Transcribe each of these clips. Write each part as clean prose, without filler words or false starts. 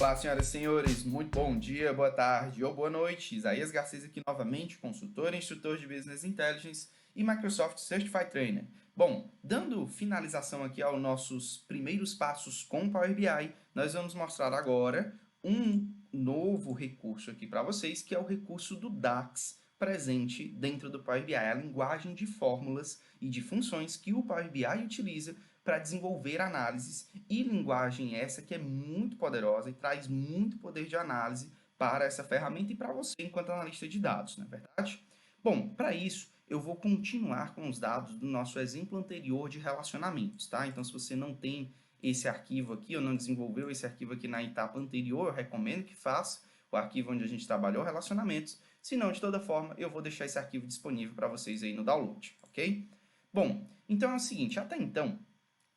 Olá, senhoras e senhores, muito bom dia, boa tarde ou boa noite. Isaías Garcês aqui novamente, consultor e instrutor de Business Intelligence e Microsoft Certified Trainer. Bom, dando finalização aqui aos nossos primeiros passos com Power BI, nós vamos mostrar agora um novo recurso aqui para vocês, que é o recurso do DAX presente dentro do Power BI, a linguagem de fórmulas e de funções que o Power BI utiliza para desenvolver análises, e linguagem essa que é muito poderosa e traz muito poder de análise para essa ferramenta e para você enquanto analista de dados, não é verdade? Bom, para isso eu vou continuar com os dados do nosso exemplo anterior de relacionamentos, tá? Então, se você não tem esse arquivo aqui, ou não desenvolveu esse arquivo aqui na etapa anterior, eu recomendo que faça o arquivo onde a gente trabalhou relacionamentos. Se não, de toda forma, eu vou deixar esse arquivo disponível para vocês aí no download, ok? Bom, então é o seguinte, até então,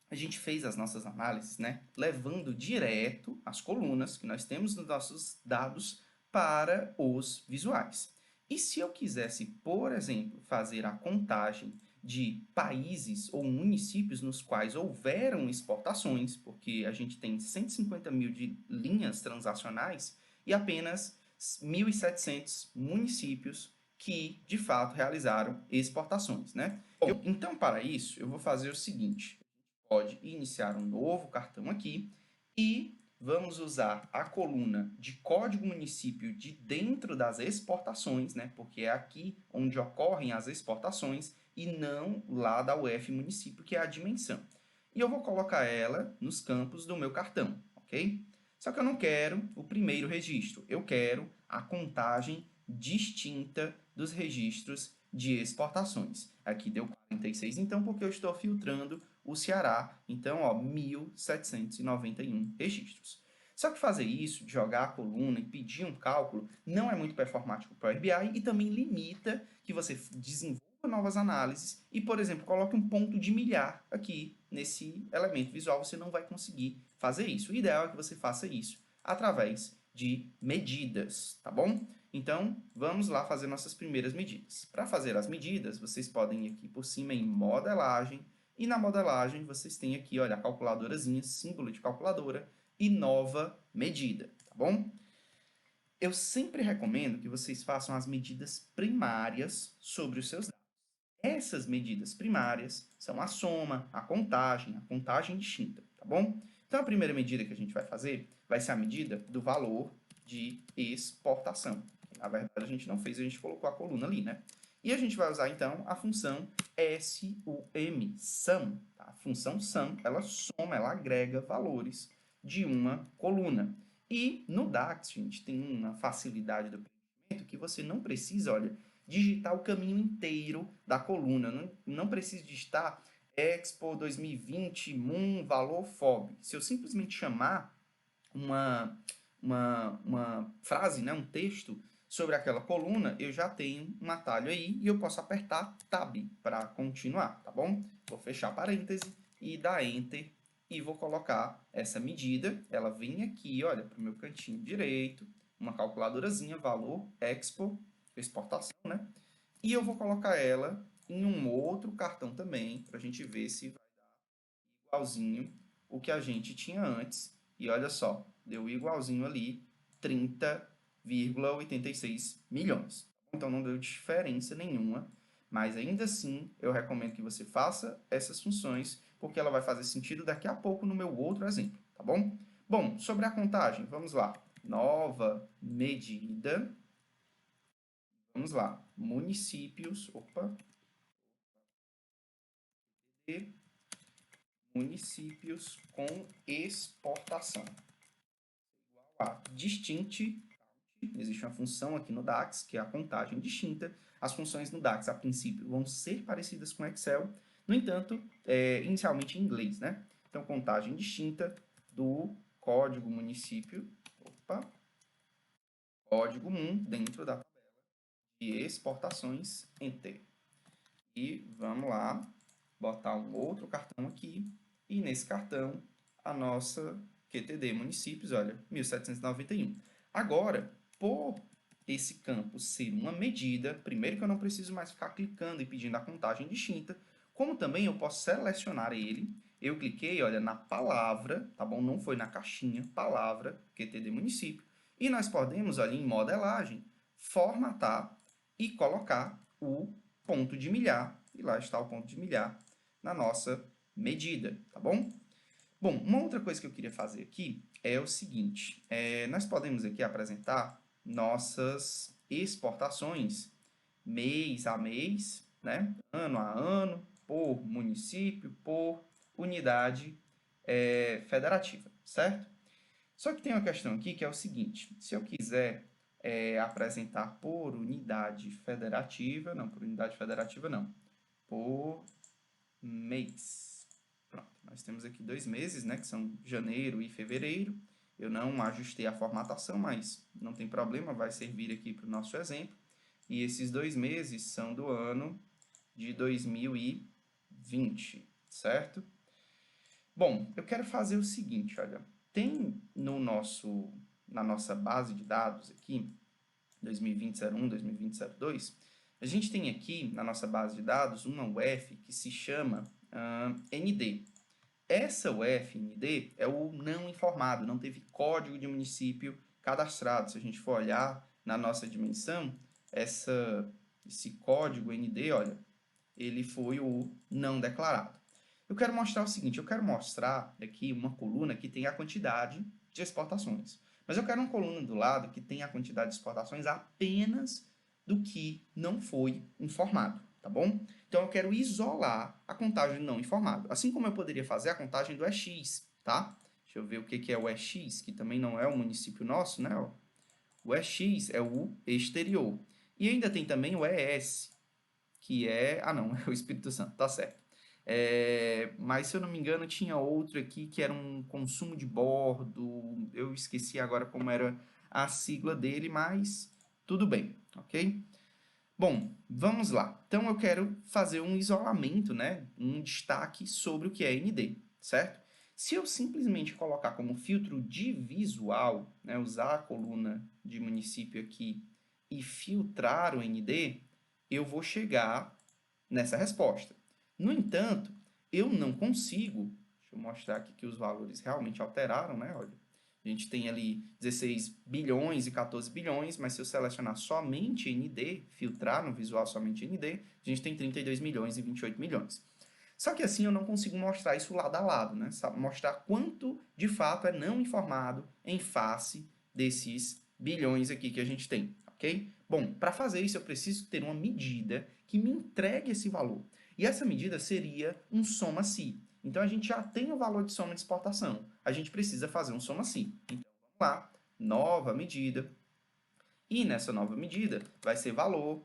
a gente fez as nossas análises, né, levando direto as colunas que nós temos nos nossos dados para os visuais. E se eu quisesse, por exemplo, fazer a contagem de países ou municípios nos quais houveram exportações, porque a gente tem 150 mil de linhas transacionais e apenas 1.700 municípios que, de fato, realizaram exportações, né? Bom, então, para isso, eu vou fazer o seguinte. Pode iniciar um novo cartão aqui e vamos usar a coluna de código município de dentro das exportações, né? Porque é aqui onde ocorrem as exportações e não lá da UF município, que é a dimensão. E eu vou colocar ela nos campos do meu cartão, ok? Só que eu não quero o primeiro registro, eu quero a contagem distinta dos registros de exportações. Aqui deu 46, então, porque eu estou filtrando o Ceará. Então, ó, 1.791 registros. Só que fazer isso, de jogar a coluna e pedir um cálculo, não é muito performático para o Power BI e também limita que você desenvolva novas análises e, por exemplo, coloque um ponto de milhar aqui nesse elemento visual. Você não vai conseguir fazer isso. O ideal é que você faça isso através de medidas, tá bom? Então, vamos lá fazer nossas primeiras medidas. Para fazer as medidas, vocês podem ir aqui por cima em modelagem, e na modelagem vocês têm aqui, olha, a calculadorazinha, símbolo de calculadora e nova medida, tá bom? Eu sempre recomendo que vocês façam as medidas primárias sobre os seus dados. Essas medidas primárias são a soma, a contagem distinta, tá bom? Então, a primeira medida que a gente vai fazer vai ser a medida do valor de exportação. Na verdade, a gente não fez, a gente colocou a coluna ali, né? E a gente vai usar, então, a função sum. Tá? A função sum, ela soma, ela agrega valores de uma coluna. E no DAX, gente, tem uma facilidade do preenchimento que você não precisa, olha, digitar o caminho inteiro da coluna. Não precisa digitar Expo 2020 Moon valor FOB. Se eu simplesmente chamar uma frase, né, um texto sobre aquela coluna, eu já tenho um atalho aí e eu posso apertar Tab para continuar, tá bom? Vou fechar parêntese e dar Enter e vou colocar essa medida. Ela vem aqui, olha, para o meu cantinho direito, uma calculadorazinha, valor Expo, exportação, né? E eu vou colocar ela em um outro cartão também, para a gente ver se vai dar igualzinho o que a gente tinha antes. E olha só, deu igualzinho ali, 30,86 milhões. Então, não deu diferença nenhuma, mas ainda assim, eu recomendo que você faça essas funções, porque ela vai fazer sentido daqui a pouco no meu outro exemplo, tá bom? Bom, sobre a contagem, vamos lá. Nova medida. Vamos lá, municípios, municípios com exportação. Igual a distinct, existe uma função aqui no DAX, que é a contagem distinta. As funções no DAX, a princípio, vão ser parecidas com Excel, no entanto, inicialmente em inglês, né? Então, contagem distinta do código município, código MUN, dentro da tabela de exportações, Enter. E vamos lá, botar um outro cartão aqui, e nesse cartão, a nossa QTD municípios, olha, 1791. Agora, por esse campo ser uma medida, primeiro que eu não preciso mais ficar clicando e pedindo a contagem distinta, como também eu posso selecionar ele, eu cliquei, olha, na palavra, tá bom? Não foi na caixinha, palavra, QT de município. E nós podemos, olha, em modelagem, formatar e colocar o ponto de milhar, e lá está o ponto de milhar na nossa medida, tá bom? Bom, uma outra coisa que eu queria fazer aqui é o seguinte, nós podemos aqui apresentar nossas exportações mês a mês, né? Ano a ano, por município, por unidade federativa, certo? Só que tem uma questão aqui que é o seguinte, se eu quiser apresentar por unidade federativa, não, por unidade federativa não, por mês. Pronto, nós temos aqui 2 meses, né, que são janeiro e fevereiro. Eu não ajustei a formatação, mas não tem problema, vai servir aqui para o nosso exemplo. E esses 2 meses são do ano de 2020, certo? Bom, eu quero fazer o seguinte, olha, tem na nossa base de dados aqui, 2020-01, 2020-02, a gente tem aqui na nossa base de dados uma UF que se chama ND. Essa UF, ND, é o não informado, não teve código de município cadastrado. Se a gente for olhar na nossa dimensão, esse código ND, olha, ele foi o não declarado. Eu quero mostrar o seguinte, eu quero mostrar aqui uma coluna que tem a quantidade de exportações. Mas eu quero uma coluna do lado que tenha a quantidade de exportações apenas do que não foi informado, tá bom? Então eu quero isolar a contagem não informado. Assim como eu poderia fazer a contagem do EX, tá? Deixa eu ver o que é o EX, que também não é o município nosso, né? O EX é o exterior. E ainda tem também o ES, que é... Ah, não, é o Espírito Santo, tá certo. Mas, se eu não me engano, tinha outro aqui que era um consumo de bordo. Eu esqueci agora como era a sigla dele, mas tudo bem, ok? Bom, vamos lá. Então, eu quero fazer um isolamento, né? Um destaque sobre o que é ND, certo? Se eu simplesmente colocar como filtro de visual, né, usar a coluna de município aqui e filtrar o ND, eu vou chegar nessa resposta. No entanto, eu não consigo, deixa eu mostrar aqui que os valores realmente alteraram, né? Olha, a gente tem ali 16 bilhões e 14 bilhões, mas se eu selecionar somente ND, filtrar no visual somente ND, a gente tem 32 milhões e 28 milhões. Só que assim eu não consigo mostrar isso lado a lado, né? Mostrar quanto de fato é não informado em face desses bilhões aqui que a gente tem, ok? Bom, para fazer isso eu preciso ter uma medida que me entregue esse valor. E essa medida seria um soma-se. Então a gente já tem o valor de soma de exportação. A gente precisa fazer um soma-se. Então vamos lá, nova medida. E nessa nova medida vai ser valor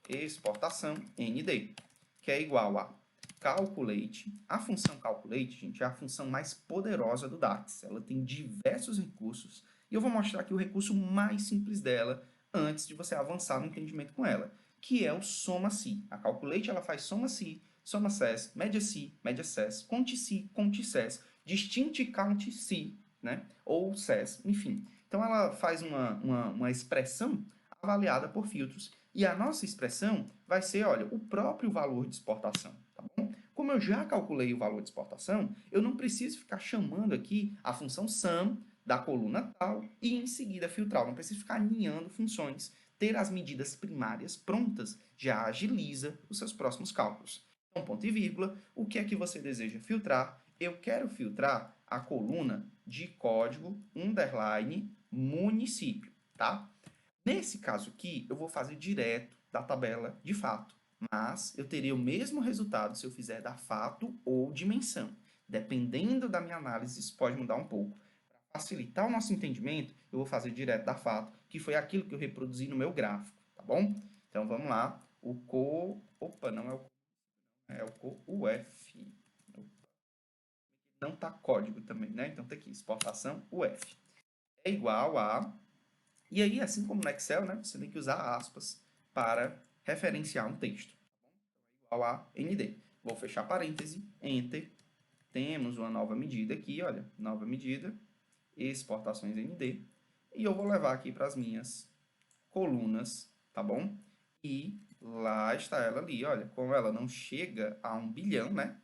exportação ND, que é igual a calculate. A função calculate, gente, é a função mais poderosa do DAX. Ela tem diversos recursos e eu vou mostrar aqui o recurso mais simples dela antes de você avançar no entendimento com ela, que é o soma-se. A calculate ela faz soma-se, soma-ses, média-se, média-ses, conte-se, conte-ses, distinte count-se, né? Ou ses, enfim. Então ela faz uma expressão avaliada por filtros e a nossa expressão vai ser, olha, o próprio valor de exportação, tá bom? Como eu já calculei o valor de exportação, eu não preciso ficar chamando aqui a função sum da coluna tal e em seguida filtrar. Eu não preciso ficar aninhando funções. Ter as medidas primárias prontas já agiliza os seus próximos cálculos. Então, ponto e vírgula, o que é que você deseja filtrar? Eu quero filtrar a coluna de código underline município, tá? Nesse caso aqui, eu vou fazer direto da tabela de fato, mas eu teria o mesmo resultado se eu fizer da fato ou dimensão. Dependendo da minha análise, isso pode mudar um pouco. Para facilitar o nosso entendimento, eu vou fazer direto da fato, que foi aquilo que eu reproduzi no meu gráfico, tá bom? Então, vamos lá. Opa, não é o é o UF. Não tá código também, né? Então, tá aqui, exportação UF. É igual a... E aí, assim como no Excel, né, você tem que usar aspas para referenciar um texto. Igual a ND. Vou fechar parêntese, Enter. Temos uma nova medida aqui, olha, nova medida, exportações ND. E eu vou levar aqui para as minhas colunas, tá bom? E lá está ela ali, olha, como ela não chega a 1 bilhão, né?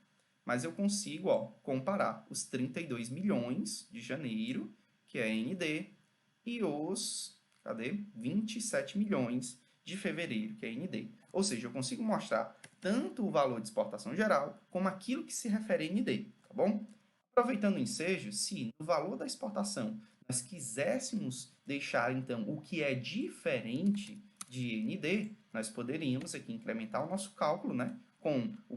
mas eu consigo, ó, comparar os 32 milhões de janeiro, que é ND, e os, cadê? 27 milhões de fevereiro, que é ND. Ou seja, eu consigo mostrar tanto o valor de exportação geral, como aquilo que se refere a ND, tá bom? Aproveitando o ensejo, se no valor da exportação nós quiséssemos deixar, então, o que é diferente de ND, nós poderíamos aqui incrementar o nosso cálculo, né, com a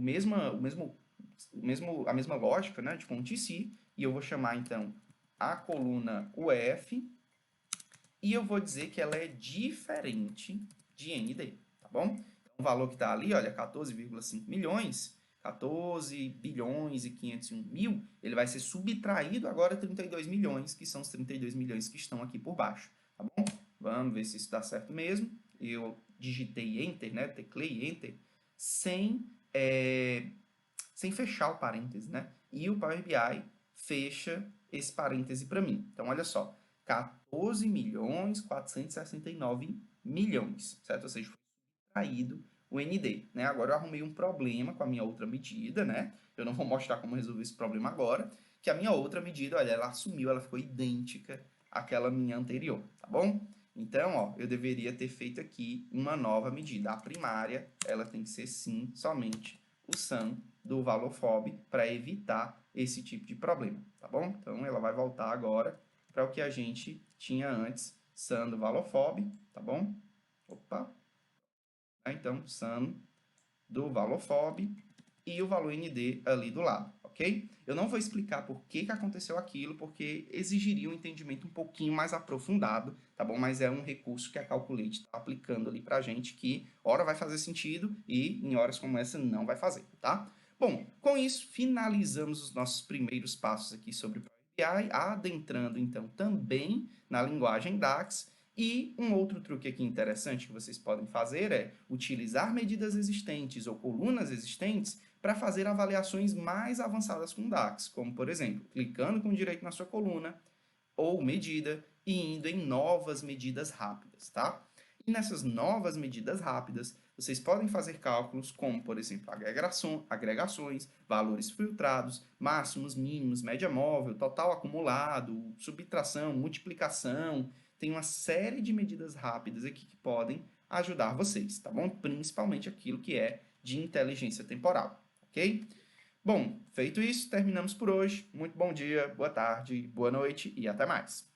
mesma lógica, né, de conta em si, e eu vou chamar, então, a coluna UF, e eu vou dizer que ela é diferente de ND, tá bom? Então, o valor que está ali, olha, 14,5 milhões, 14 bilhões e 501 mil, ele vai ser subtraído agora 32 milhões, que são os 32 milhões que estão aqui por baixo, tá bom? Vamos ver se isso dá certo mesmo. Eu digitei Enter, né? Teclei Enter, sem fechar o parêntese, né? E o Power BI fecha esse parêntese para mim. Então, olha só, 14 milhões 469 milhões, certo? Ou seja, foi subtraído o ND, né? Agora eu arrumei um problema com a minha outra medida, né? Eu não vou mostrar como resolver esse problema agora, que a minha outra medida, olha, ela assumiu, ela ficou idêntica àquela minha anterior, tá bom? Então, ó, eu deveria ter feito aqui uma nova medida. A primária, ela tem que ser, sim, somente o sum do valor FOB para evitar esse tipo de problema, tá bom? Então, ela vai voltar agora para o que a gente tinha antes, sum do valor FOB, tá bom? Opa! Então, sum do valor FOB e o valor ND ali do lado, ok? Eu não vou explicar por que aconteceu aquilo, porque exigiria um entendimento um pouquinho mais aprofundado, tá bom? Mas é um recurso que a Calculate está aplicando ali para a gente que, hora vai fazer sentido e em horas como essa não vai fazer, tá? Bom, com isso, finalizamos os nossos primeiros passos aqui sobre o Power BI, adentrando, então, também na linguagem DAX. E um outro truque aqui interessante que vocês podem fazer é utilizar medidas existentes ou colunas existentes para fazer avaliações mais avançadas com DAX, como, por exemplo, clicando com direito na sua coluna ou medida e indo em novas medidas rápidas, tá? E nessas novas medidas rápidas, vocês podem fazer cálculos como, por exemplo, agregações, valores filtrados, máximos, mínimos, média móvel, total acumulado, subtração, multiplicação. Tem uma série de medidas rápidas aqui que podem ajudar vocês, tá bom? Principalmente aquilo que é de inteligência temporal, ok? Bom, feito isso, terminamos por hoje. Muito bom dia, boa tarde, boa noite e até mais.